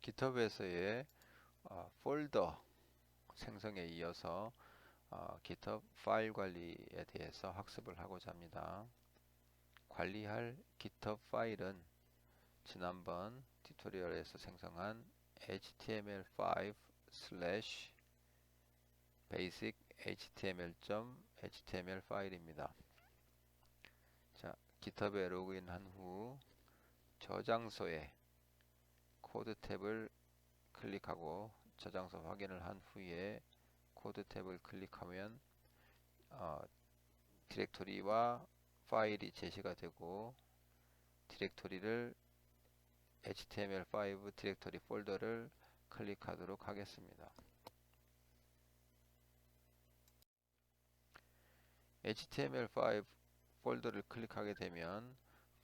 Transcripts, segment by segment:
GitHub에서의 폴더 생성에 이어서 GitHub 파일 관리에 대해서 학습을 하고자 합니다. 관리할 GitHub 파일은 지난번 튜토리얼에서 생성한 html5 slash basic html.html 파일입니다. 자, GitHub에 로그인한 후 저장소에 코드 탭을 클릭하고 저장소 확인을 한 후에 코드 탭을 클릭하면 디렉토리와 파일이 제시가 되고 디렉토리를 html5 디렉토리 폴더를 클릭하도록 하겠습니다. html5 폴더를 클릭하게 되면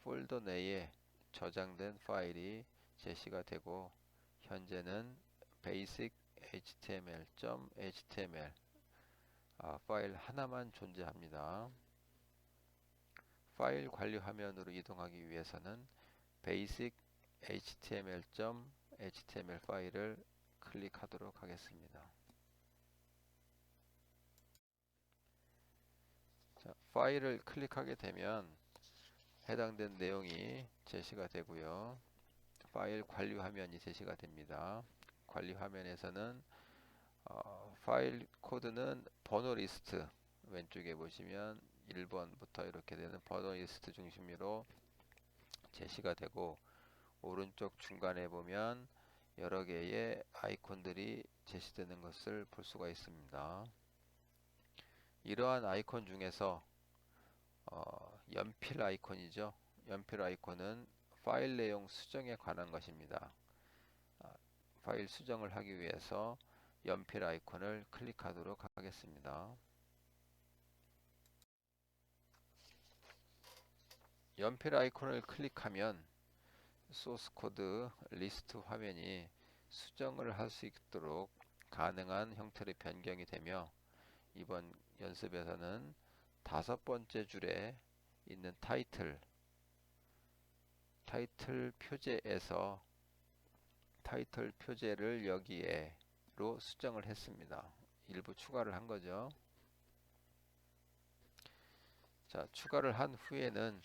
폴더 내에 저장된 파일이 제시가 되고 현재는 basic html.html 파일 하나만 존재합니다. 파일 관리 화면으로 이동하기 위해서는 basic html.html 파일을 클릭하도록 하겠습니다. 자, 파일을 클릭하게 되면 해당된 내용이 제시가 되고요. 파일 관리 화면이 제시가 됩니다. 관리 화면에서는 파일 코드는 번호 리스트 왼쪽에 보시면 1번부터 이렇게 되는 번호 리스트 중심으로 제시가 되고 오른쪽 중간에 보면 여러 개의 아이콘들이 제시되는 것을 볼 수가 있습니다. 이러한 아이콘 중에서 연필 아이콘이죠. 연필 아이콘은 파일 내용 수정에 관한 것입니다. 파일 수정을 하기 위해서 연필 아이콘을 클릭하도록 하겠습니다. 연필 아이콘을 클릭하면 소스 코드 리스트 화면이 수정을 할 수 있도록 가능한 형태로 변경이 되며 이번 연습에서는 5번째 줄에 있는 타이틀 표제에서 타이틀 표제를 여기에로 수정을 했습니다. 일부 추가를 한 거죠. 자, 추가를 한 후에는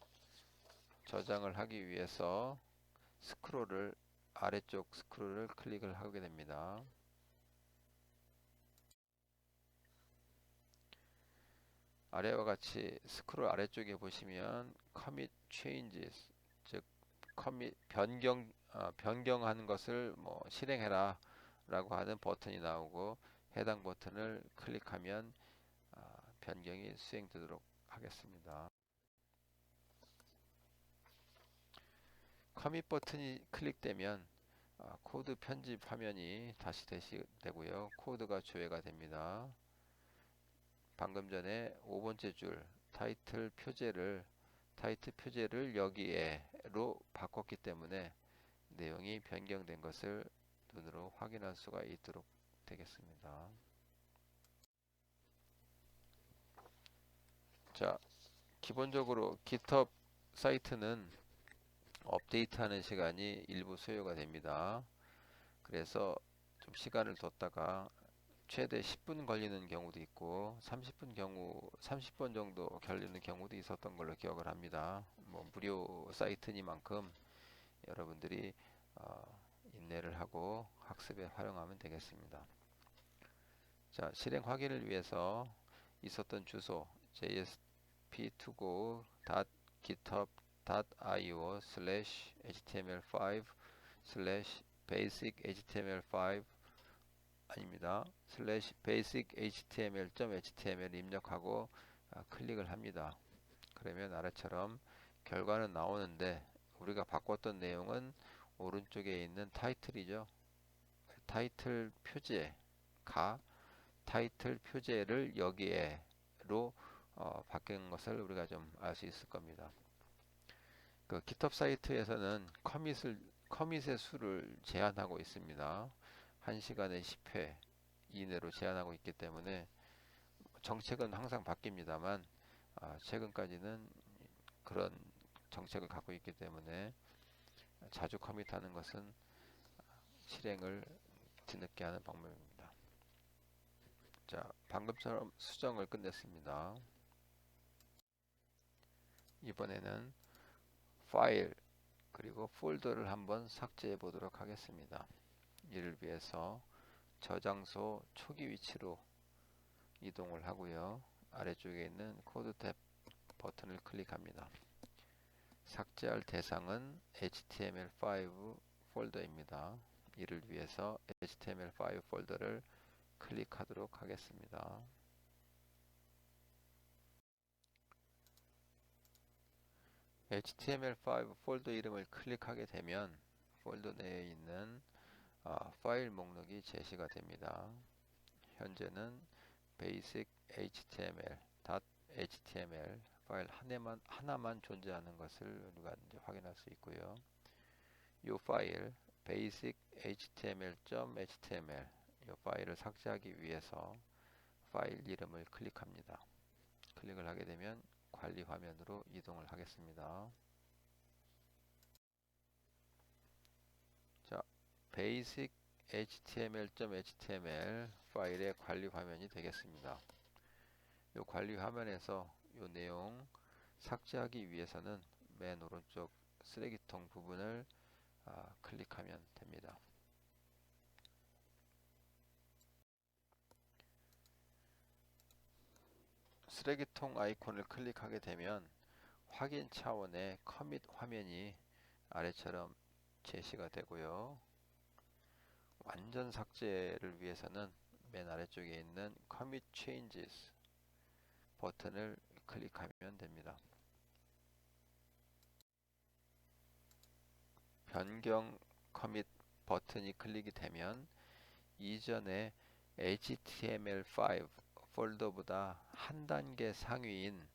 저장을 하기 위해서 아래쪽 스크롤을 클릭을 하게 됩니다. 아래와 같이 스크롤 아래쪽에 보시면 commit changes, 즉 변경하는 것을 실행해라 라고 하는 버튼이 나오고 해당 버튼을 클릭하면 변경이 수행되도록 하겠습니다. 커밋 버튼이 클릭되면 코드 편집 화면이 다시 되고요. 코드가 조회가 됩니다. 방금 전에 5번째 줄 타이틀 표제를 여기에로 바꿨기 때문에 내용이 변경된 것을 눈으로 확인할 수가 있도록 되겠습니다. 자, 기본적으로 GitHub 사이트는 업데이트하는 시간이 일부 소요가 됩니다. 그래서 좀 시간을 뒀다가 최대 10분 걸리는 경우도 있고 30번 정도 걸리는 경우도 있었던 걸로 기억을 합니다. 무료 사이트니만큼 여러분들이 인내를 하고 학습에 활용하면 되겠습니다. 자, 실행 확인을 위해서 있었던 주소 jsp2go.io/html5/basic-html5 아닙니다. /basic-html.html 입력하고 클릭을 합니다. 그러면 아래처럼 결과는 나오는데 우리가 바꿨던 내용은 오른쪽에 있는 타이틀이죠. 타이틀 표제가 타이틀 표제를 여기에로 바뀐 것을 우리가 좀 알 수 있을 겁니다. 그 GitHub 사이트에서는 커밋의 수를 제한하고 있습니다. 1시간에 10회 이내로 제한하고 있기 때문에 정책은 항상 바뀝니다만 최근까지는 그런 정책을 갖고 있기 때문에 자주 커밋하는 것은 실행을 뒤늦게 하는 방법입니다. 자, 방금처럼 수정을 끝냈습니다. 이번에는 파일 그리고 폴더를 한번 삭제해 보도록 하겠습니다. 이를 위해서 저장소 초기 위치로 이동을 하고요. 아래쪽에 있는 코드 탭 버튼을 클릭합니다. 삭제할 대상은 HTML5 폴더입니다. 이를 위해서 HTML5 폴더를 클릭하도록 하겠습니다. HTML5 폴더 이름을 클릭하게 되면 폴더 내에 있는 파일 목록이 제시가 됩니다. 현재는 basic html.html 파일 하나만 존재하는 것을 우리가 이제 확인할 수 있고요. 이 파일 basic html.html 이 파일을 삭제하기 위해서 파일 이름을 클릭합니다. 클릭을 하게 되면 관리 화면으로 이동을 하겠습니다. 자, basic html.html 파일의 관리 화면이 되겠습니다. 이 관리 화면에서 이 내용 삭제하기 위해서는 맨 오른쪽 쓰레기통 부분을 클릭하면 됩니다. 쓰레기통 아이콘을 클릭하게 되면 확인 차원의 커밋 화면이 아래처럼 제시가 되고요. 완전 삭제를 위해서는 맨 아래쪽에 있는 Commit Changes 버튼을 클릭하면 됩니다. 변경 커밋 버튼이 클릭이 되면 이전에 HTML5 폴더보다 한 단계 상위인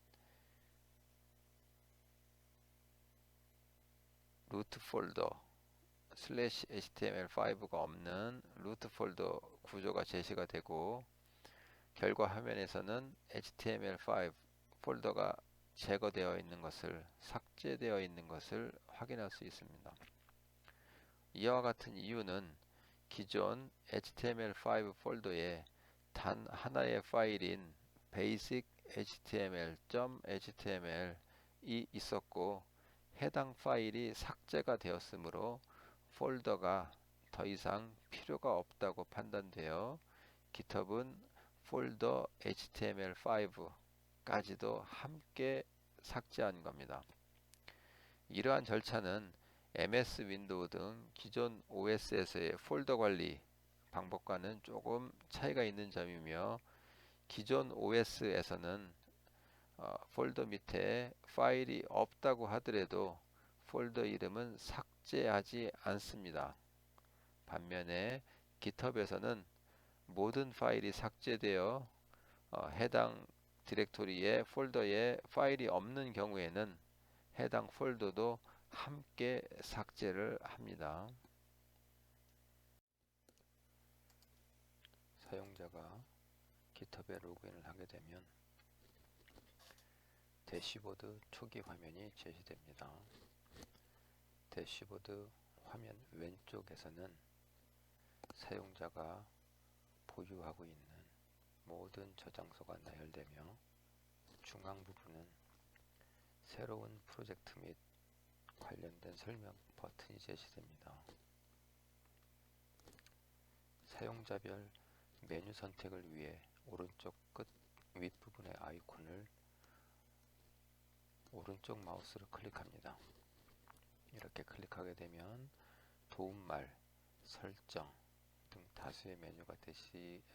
루트 폴더 /HTML5가 없는 루트 폴더 구조가 제시가 되고 결과 화면에서는 HTML5 폴더가 제거되어 있는 것을 삭제되어 있는 것을 확인할 수 있습니다. 이와 같은 이유는 기존 HTML5 폴더에 단 하나의 파일인 basic html.html이 있었고 해당 파일이 삭제가 되었으므로 폴더가 더 이상 필요가 없다고 판단되어 GitHub은 폴더 HTML5까지도 함께 삭제한 겁니다. 이러한 절차는 MS 윈도우 등 기존 OS에서의 폴더 관리 방법과는 조금 차이가 있는 점이며 기존 OS에서는 폴더 밑에 파일이 없다고 하더라도 폴더 이름은 삭제하지 않습니다. 반면에 GitHub에서는 모든 파일이 삭제되어 해당 디렉토리에 폴더에 파일이 없는 경우에는 해당 폴더도 함께 삭제를 합니다. 사용자가 GitHub에 로그인을 하게 되면 대시보드 초기 화면이 제시됩니다. 대시보드 화면 왼쪽에서는 사용자가 보유하고 있는 모든 저장소가 나열되며 중앙 부분은 새로운 프로젝트 및 관련된 설명 버튼이 제시됩니다. 사용자별 메뉴 선택을 위해 오른쪽 끝 윗부분의 아이콘을 오른쪽 마우스로 클릭합니다. 이렇게 클릭하게 되면 도움말, 설정 등 다수의 메뉴가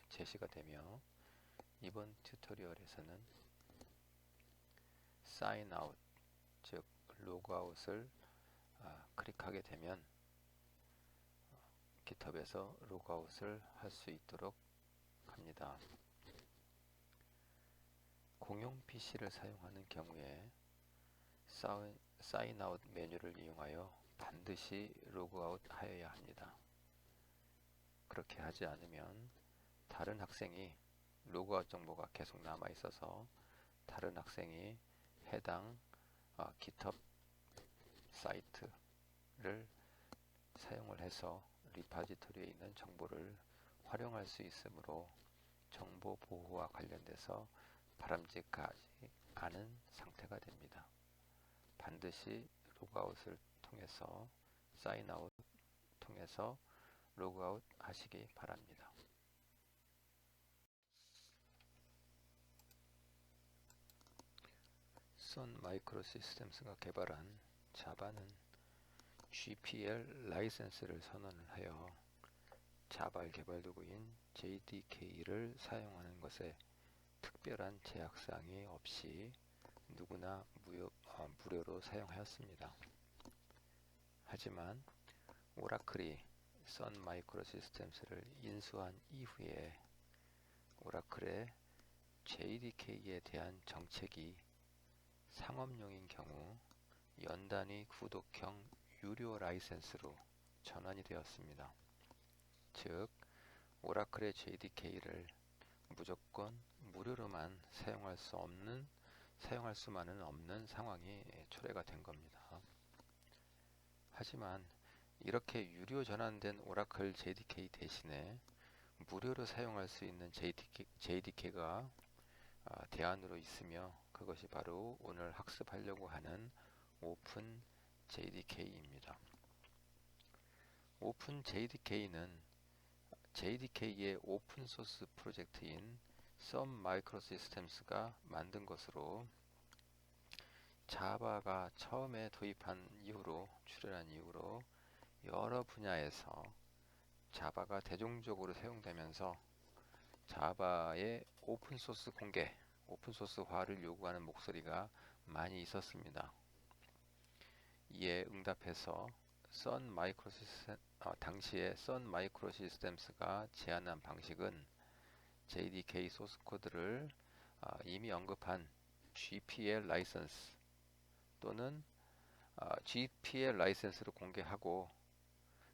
제시가 되며 이번 튜토리얼에서는 Sign Out, 즉 로그아웃을 클릭하게 되면 GitHub에서 로그아웃을 할 수 있도록 합니다. 공용 PC를 사용하는 경우에 Sign Out 메뉴를 이용하여 반드시 로그아웃 하여야 합니다. 그렇게 하지 않으면 다른 학생이 로그아웃 정보가 계속 남아 있어서 다른 학생이 해당 GitHub 사이트를 사용을 해서 리파지토리에 있는 정보를 활용할 수 있으므로 정보 보호와 관련돼서 바람직하지 않은 상태가 됩니다. 반드시 로그아웃을 통해서 사인아웃 통해서 로그아웃 하시기 바랍니다. 선 마이크로시스템스가 개발한 자바는 GPL 라이센스를 선언을 하여 자바 개발 도구인 JDK를 사용하는 것에 특별한 제약사항이 없이 누구나 무료로 사용하였습니다. 하지만 오라클이 선 마이크로시스템스를 인수한 이후에 오라클의 JDK에 대한 정책이 상업용인 경우 연단위 구독형 유료 라이센스로 전환이 되었습니다. 즉, 오라클의 JDK를 무조건 무료로만 사용할 수만은 없는 상황이 초래가 된 겁니다. 하지만 이렇게 유료 전환된 오라클 JDK 대신에 무료로 사용할 수 있는 JDK가 대안으로 있으며 그것이 바로 오늘 학습하려고 하는 오픈 JDK입니다. 오픈 JDK는 JDK의 오픈소스 프로젝트인 선 마이크로시스템스가 만든 것으로 자바가 처음에 출연한 이후로 여러 분야에서 자바가 대중적으로 사용되면서 자바의 오픈소스 공개, 오픈소스화를 요구하는 목소리가 많이 있었습니다. 이에 응답해서 당시에 선 마이크로시스템스가 제안한 방식은 JDK 소스 코드를 이미 언급한 GPL 라이선스 또는 GPL 라이선스를 공개하고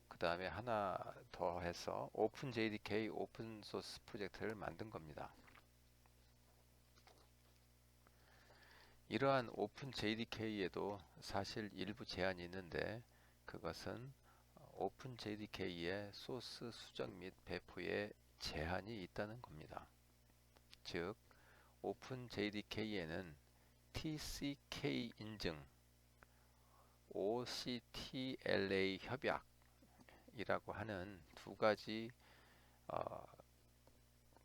그 다음에 하나 더 해서 오픈 JDK 오픈 소스 프로젝트를 만든 겁니다. 이러한 오픈 JDK에도 사실 일부 제한이 있는데 그것은 오픈 JDK의 소스 수정 및 배포에 제한이 있다는 겁니다. 즉, 오픈 JDK에는 TCK 인증, OCTLA 협약이라고 하는 두 가지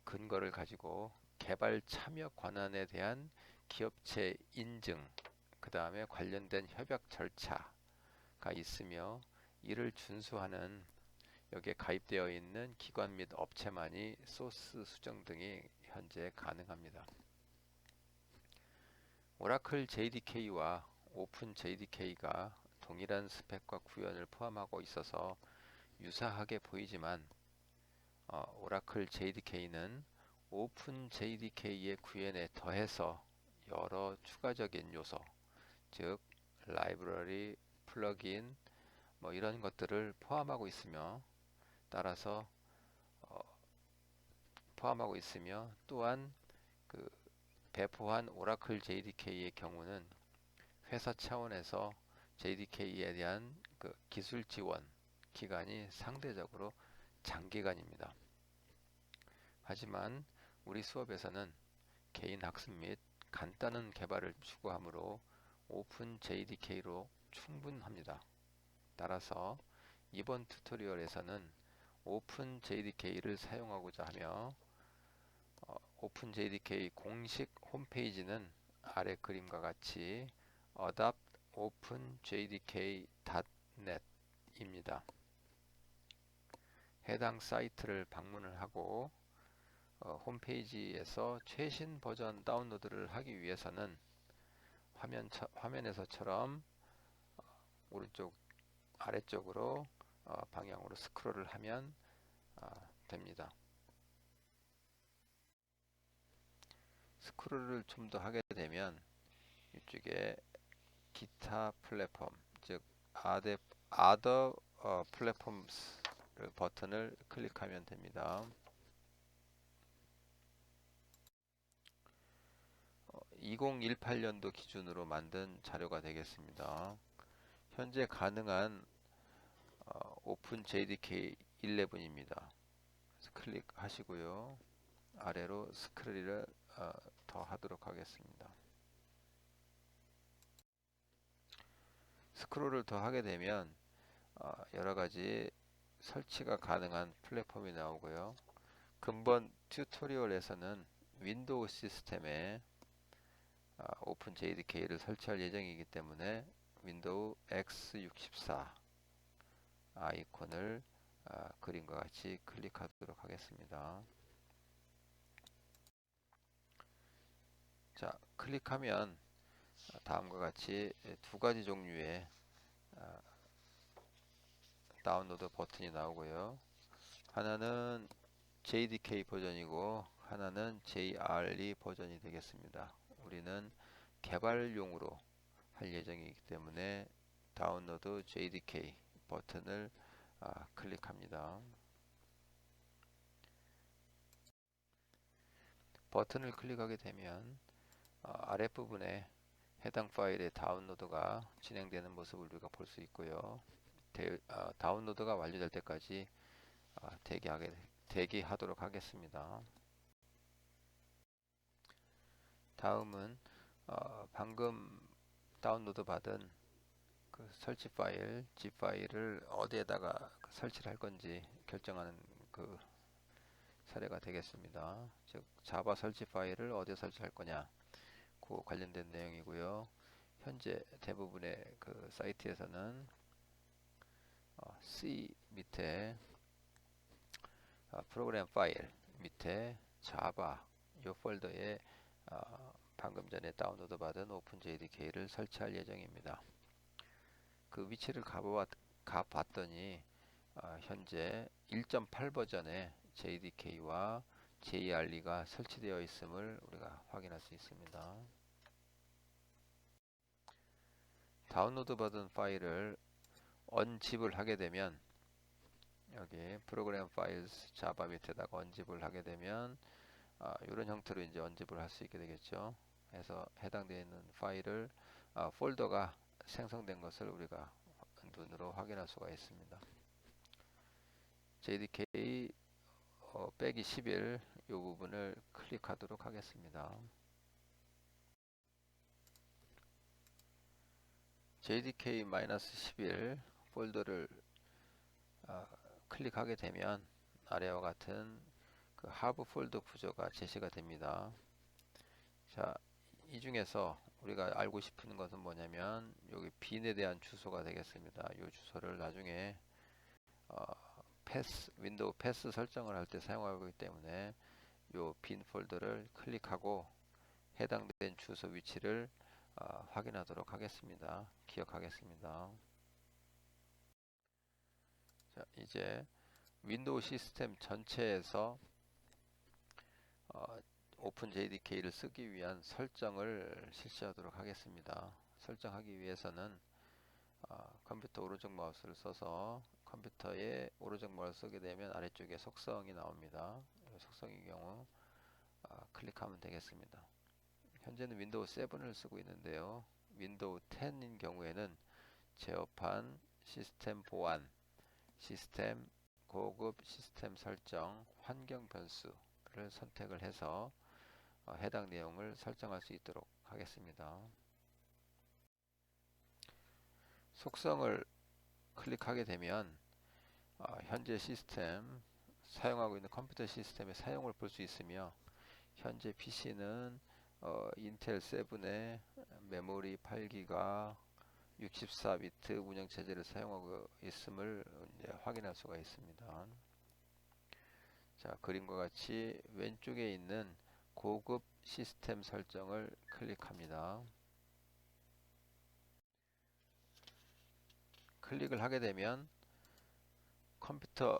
근거를 가지고 개발 참여 권한에 대한 기업체 인증, 그 다음에 관련된 협약 절차가 있으며 이를 준수하는 여기에 가입되어 있는 기관 및 업체만이 소스 수정 등이 현재 가능합니다. 오라클 JDK와 오픈 JDK가 동일한 스펙과 구현을 포함하고 있어서 유사하게 보이지만 오라클 JDK는 오픈 JDK의 구현에 더해서 여러 추가적인 요소, 즉 라이브러리, 플러그인 이런 것들을 포함하고 있으며 또한 그 배포한 오라클 JDK의 경우는 회사 차원에서 JDK에 대한 그 기술 지원 기간이 상대적으로 장기간입니다. 하지만 우리 수업에서는 개인 학습 및 간단한 개발을 추구하므로 오픈 JDK로 충분합니다. 따라서 이번 튜토리얼에서는 오픈 JDK를 사용하고자 하며 오픈 JDK 공식 홈페이지는 아래 그림과 같이 adaptopenjdk.net 입니다. 해당 사이트를 방문을 하고 홈페이지에서 최신 버전 다운로드를 하기 위해서는 화면에서처럼 오른쪽 아래쪽으로 방향으로 스크롤을 하면 됩니다. 스크롤을 좀 더 하게 되면 이쪽에 기타 플랫폼, 즉 Other Platforms 버튼을 클릭하면 됩니다. 2018년도 기준으로 만든 자료가 되겠습니다. 현재 가능한 오픈 JDK 11입니다. 클릭하시고요. 아래로 스크롤을 더 하도록 하겠습니다. 스크롤을 더 하게 되면 여러 가지 설치가 가능한 플랫폼이 나오고요. 근본 튜토리얼에서는 윈도우 시스템에 오픈 JDK를 설치할 예정이기 때문에 윈도우 X64 아이콘을 그림과 같이 클릭하도록 하겠습니다. 자, 클릭하면 다음과 같이 두 가지 종류의 다운로드 버튼이 나오고요. 하나는 JDK 버전이고 하나는 JRE 버전이 되겠습니다. 우리는 개발용으로 할 예정이기 때문에 다운로드 JDK 버튼을 클릭합니다. 버튼을 클릭하게 되면 아랫부분에 해당 파일의 다운로드가 진행되는 모습을 우리가 볼 수 있고요. 다운로드가 완료될 때까지 대기하도록 하겠습니다. 다음은 방금 다운로드 받은 그 설치 파일, zip 파일을 어디에다가 설치를 할 건지 결정하는 그 사례가 되겠습니다. 즉 자바 설치 파일을 어디에 설치할 거냐, 그 관련된 내용이고요. 현재 대부분의 그 사이트에서는 C 밑에 프로그램 파일 밑에 자바 이 폴더에 방금 전에 다운로드 받은 오픈 JDK를 설치할 예정입니다. 그 위치를 가봤더니 현재 1.8 버전의 JDK와 JRE가 설치되어 있음을 우리가 확인할 수 있습니다. 다운로드 받은 파일을 언집을 하게 되면 여기 프로그램 파일스 자바 밑에다가 언집을 하게 되면 이런 형태로 이제 언집을 할 수 있게 되겠죠. 그래서 해당되어 있는 파일을 폴더가 생성된 것을 우리가 눈으로 확인할 수가 있습니다. JDK 빼기 11 이 부분을 클릭하도록 하겠습니다. JDK-11 폴더를 클릭하게 되면 아래와 같은 그 하브 폴더 구조가 제시가 됩니다. 자, 이 중에서 우리가 알고 싶은 것은 뭐냐면 여기 빈에 대한 주소가 되겠습니다. 이 주소를 나중에 윈도우 패스 설정을 할 때 사용하기 때문에 이 빈 폴더를 클릭하고 해당된 주소 위치를 확인하도록 하겠습니다. 기억하겠습니다. 자, 이제 윈도우 시스템 전체에서 오픈 JDK를 쓰기 위한 설정을 실시하도록 하겠습니다. 설정하기 위해서는 컴퓨터 오른쪽 마우스를 써서 컴퓨터에 오른쪽 마우스를 쓰게 되면 아래쪽에 속성이 나옵니다. 속성의 경우 클릭하면 되겠습니다. 현재는 윈도우 7을 쓰고 있는데요. 윈도우 10인 경우에는 제어판, 시스템 보안, 시스템, 고급 시스템 설정, 환경 변수를 선택을 해서 해당 내용을 설정할 수 있도록 하겠습니다. 속성을 클릭하게 되면 현재 시스템 사용하고 있는 컴퓨터 시스템의 사용을 볼 수 있으며 현재 PC는 인텔 7의 메모리 8기가 64비트 운영체제를 사용하고 있음을 확인할 수가 있습니다. 자, 그림과 같이 왼쪽에 있는 고급 시스템 설정을 클릭합니다. 클릭을 하게 되면 컴퓨터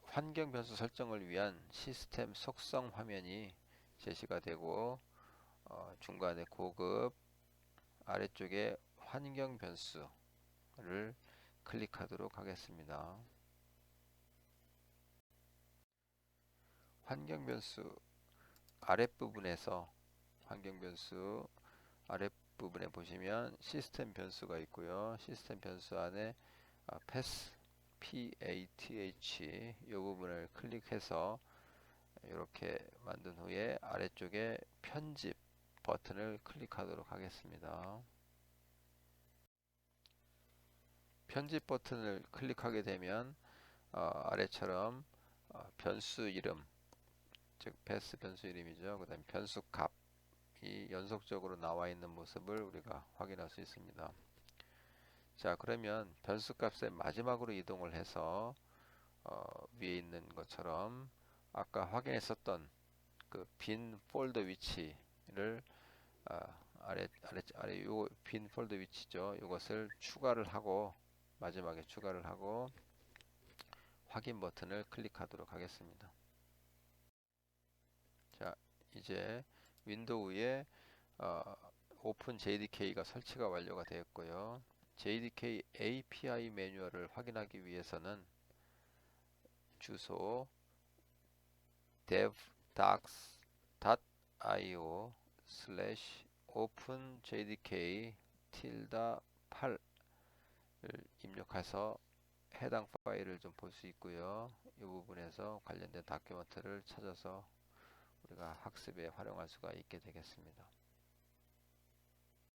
환경 변수 설정을 위한 시스템 속성 화면이 제시가 되고 중간에 고급, 아래쪽에 환경 변수를 클릭하도록 하겠습니다. 환경 변수 아랫부분에서 환경 변수 아랫부분에 보시면 시스템 변수가 있고요. 시스템 변수 안에 패스 PATH 이 부분을 클릭해서 이렇게 만든 후에 아래쪽에 편집 버튼을 클릭하도록 하겠습니다. 편집 버튼을 클릭하게 되면 아래처럼 변수 이름, 즉 패스 변수 이름이죠. 그 다음에 변수 값이 연속적으로 나와 있는 모습을 우리가 확인할 수 있습니다. 자, 그러면 변수 값의 마지막으로 이동을 해서 위에 있는 것처럼 아까 확인했었던 그 빈 폴더 위치를 아래 요 빈 폴더 위치죠. 이것을 추가를 하고 마지막에 추가를 하고 확인 버튼을 클릭하도록 하겠습니다. 자, 이제 윈도우에 오픈 JDK가 설치가 완료가 되었고요. JDK API 매뉴얼을 확인하기 위해서는 주소 devdocs.io/openjdk-8을 입력해서 해당 파일을 좀 볼 수 있고요. 이 부분에서 관련된 다큐멘트를 찾아서 우리가 학습에 활용할 수가 있게 되겠습니다.